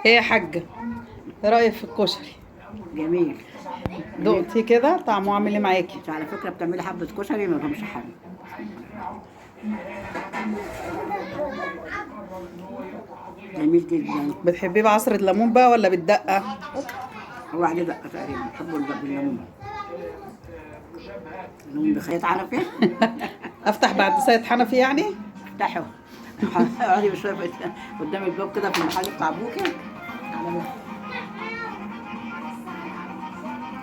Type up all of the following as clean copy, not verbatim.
ايه يا حاجة، ايه رأيك في الكشري؟ جميل. دقتي كده طعمه عامل ايه معاكي؟ انت على فكرة بتعملي حبة كشري ما فهمش حاجة. جميل جدا. بتحبيه بعصرة ليمون بقى ولا بالدقة؟ هو عليه دقة تقريبا، بحبه بالليمون. الليمون بخيط عنفي. افتح بعد سيد حنفي يعني؟ افتحه. اقعدي بشوية قدام الباب كده في المحل بتاع ابوكي. على مهلك.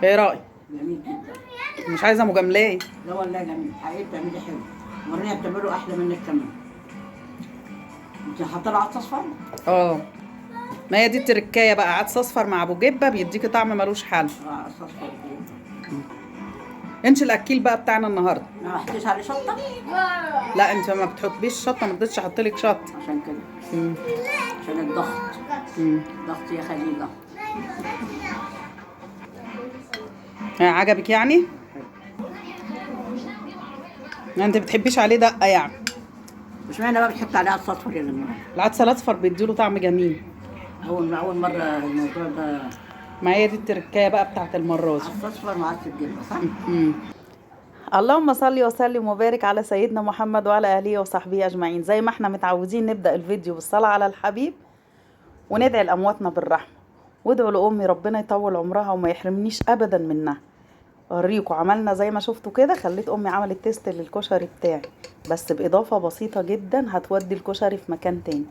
ايه رأيك؟ جميل جدا. مش عايزة مجاملات. لا والله جميل، حقيقي بتعملي حلو. وريني بتعمله احلى منك كمان. انت حاطه له عدس اصفر؟ اه، ما هي دي التركاية بقى، عدس اصفر مع ابو جبة بيديكي طعم ملوش حل. اه، عدس اصفر. انت الاكيل بقى بتاعنا النهارده. ما حطيتش عليه شطة. لا انت ما بتحطيش شطة، ما رضيتش احط لك شطة. عشان كده. مم. عشان الضغط. مم. ضغط يا خليل. عجبك يعني؟ انت بتحبيش عليه دقة يعني؟ مش معنى بقى بتحط عليها الصفر يا لما. العدس الاصفر بيديله طعم جميل. أول مرة الموضوع ده. ما هي دي التركاية بقى بتاعت المرة دي. عدس أصفر مع عدس الجبة صح؟ اللهم صل وسلم وبارك على سيدنا محمد وعلى اله وصحبه اجمعين. زي ما احنا متعودين نبدا الفيديو بالصلاه على الحبيب، وندعي لامواتنا بالرحمه، وادعوا لامي ربنا يطول عمرها وما يحرمنيش ابدا منها. اوريكم عملنا زي ما شفتوا كده، خليت امي عملت تيست للكشري بتاعي بس باضافه بسيطه جدا هتودي الكشري في مكان تاني.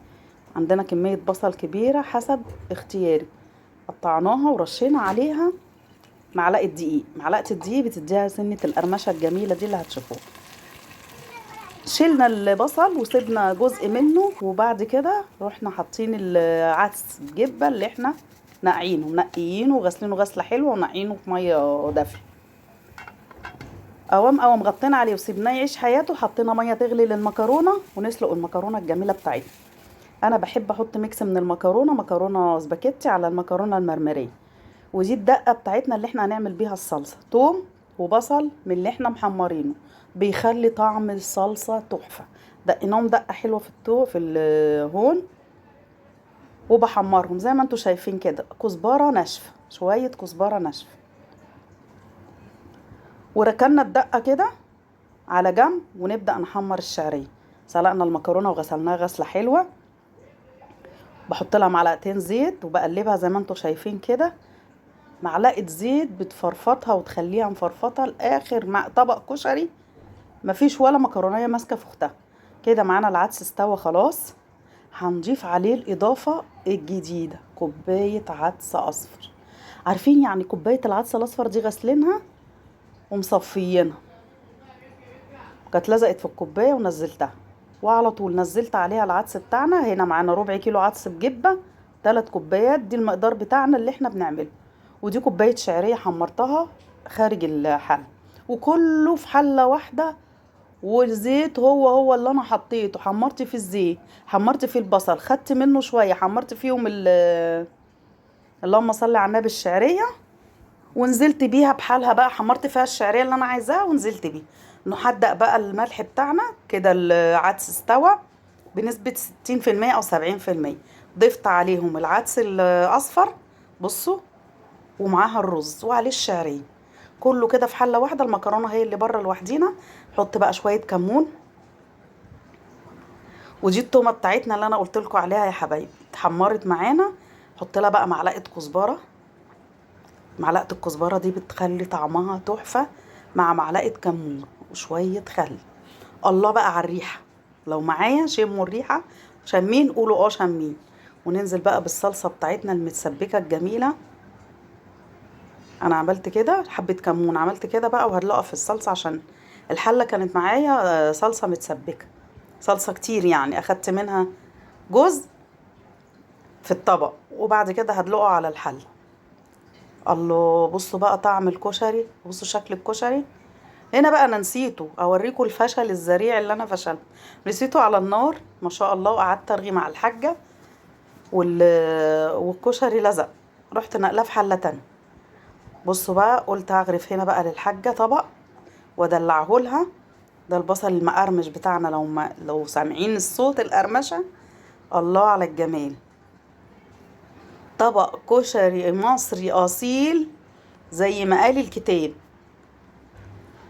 عندنا كميه بصل كبيره حسب اختياري، قطعناها ورشينا عليها معلقه دقيق. معلقه الدقيق بتديها سنه القرمشه الجميله دي اللي هتشوفوها. شلنا البصل وسيبنا جزء منه، وبعد كده رحنا حاطين العدس الجبه اللي احنا نقعينه منقيينه وغسلينه غسله حلوه ونقعينه في ميه دافيه. قوام غطينا عليه وسيبناه يعيش حياته. حطينا ميه تغلي للمكرونه ونسلق المكرونه الجميله بتاعتنا. انا بحب احط ميكس من المكرونه، مكرونه سباكيتي على المكرونه المرمريه. ودي الدقه بتاعتنا اللي احنا هنعمل بيها الصلصه، توم وبصل من اللي احنا محمرينه، بيخلي طعم الصلصه تحفه. دقيناهم دقه حلوه في الهون، وبحمرهم زي ما انتوا شايفين كده. كزبره ناشفه، شويه كزبره ناشفه، وركنا الدقه كده على جنب ونبدا نحمر الشعريه. سلقنا المكرونه وغسلناها غسله حلوه. بحط لها معلقتين زيت وبقلبها زي ما انتوا شايفين كده. معلقه زيت بتفرفطها وتخليها مفرفطه لاخر مع طبق كشري، مفيش ولا مكرونيه ماسكه في اختها. كده معانا العدس استوى خلاص. هنضيف عليه الاضافه الجديده، كوبايه عدس اصفر. عارفين يعني كوبايه العدس الاصفر دي غسلينها ومصفيينها، كانت لزقت في الكوبايه ونزلتها، وعلى طول نزلت عليها العدس بتاعنا. هنا معانا ربع كيلو عدس بجبه، 3 كوبايات، دي المقدار بتاعنا اللي احنا بنعمله. ودي كوبايه شعريه حمرتها خارج الحل، وكله في حله واحده. والزيت هو اللي انا حطيته، حمرت في الزيت، حمرت في البصل، خدت منه شويه، حمرت فيهم اللهم صل على النبي الشعريه، ونزلت بيها بحالها بقى. حمرت فيها الشعريه اللي انا عايزاها ونزلت بيه. نحدق بقى الملح بتاعنا كده. العدس استوى بنسبه 60% او 70%. ضفت عليهم العدس الاصفر، بصوا، ومعاها الرز وعليه الشعريه، كله كده في حله واحده. المكرونه هي اللي بره لوحدينا. حط بقى شويه كمون. ودي التومه بتاعتنا اللي انا قلت لكم عليها يا حبايبي، اتحمرت معانا. حط لها بقى معلقه كزبره. معلقه الكزبره دي بتخلي طعمها تحفه، مع معلقه كمون وشويه خل. الله بقى على الريحه، لو معايا شموا الريحه. شامين؟ قولوا اه شامين. وننزل بقى بالصلصه بتاعتنا المتسبكه الجميله. انا عملت كده حبه كمون، عملت كده بقى وهدلقها في الصلصه عشان الحله كانت معايا صلصه متسبكه، صلصه كتير يعني، اخدت منها جزء في الطبق وبعد كده هدلقه على الحل. الله، بصوا بقى طعم الكشري، بصوا شكل الكشري. هنا بقى انا نسيته اوريكم الفشل الذريع اللي انا فشلت. نسيته على النار ما شاء الله، وقعدت ارغي مع الحاجه والكشري لزق. رحت نقلاه في حله تانية. بصوا بقى، قلت هغرف هنا بقى للحاجه طبق وادلعه لها. ده البصل المقرمش بتاعنا، لو سامعين الصوت القرمشه. الله على الجمال. طبق كشري مصري اصيل زي ما قال الكتاب.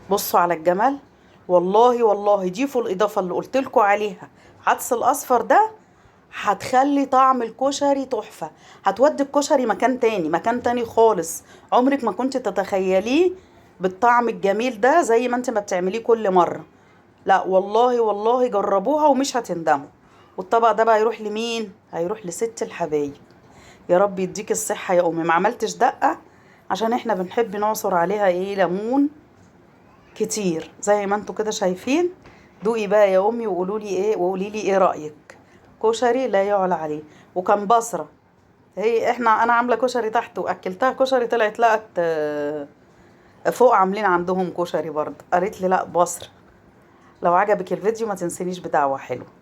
بصوا على الجمال. والله والله ضيفوا الاضافه اللي قلت لكم عليها، عدس الاصفر ده هتخلي طعم الكشري تحفه، هتودي الكشري مكان تاني، مكان تاني خالص، عمرك ما كنت تتخيليه بالطعم الجميل ده زي ما انت ما بتعمليه كل مره. لا والله والله جربوها ومش هتندموا. والطبق ده بقى يروح لمين؟ هيروح لست الحبايب. يا رب يديك الصحة يا أمي. ما عملتش دقة عشان احنا بنحب نعصر عليها ايه ليمون كتير زي ما انتوا كده شايفين. دوقي بقى يا أمي وقولوا لي ايه، وقولي لي ايه رأيك. كشري لا يعلى عليه. وكان بصرة، هي انا عاملة كشري تحت واكلتها كشري، طلعت لقت فوق عاملين عندهم كشري برضه، قالت لي لا بصرة. لو عجبك الفيديو ما تنسينيش بدعوة حلوة.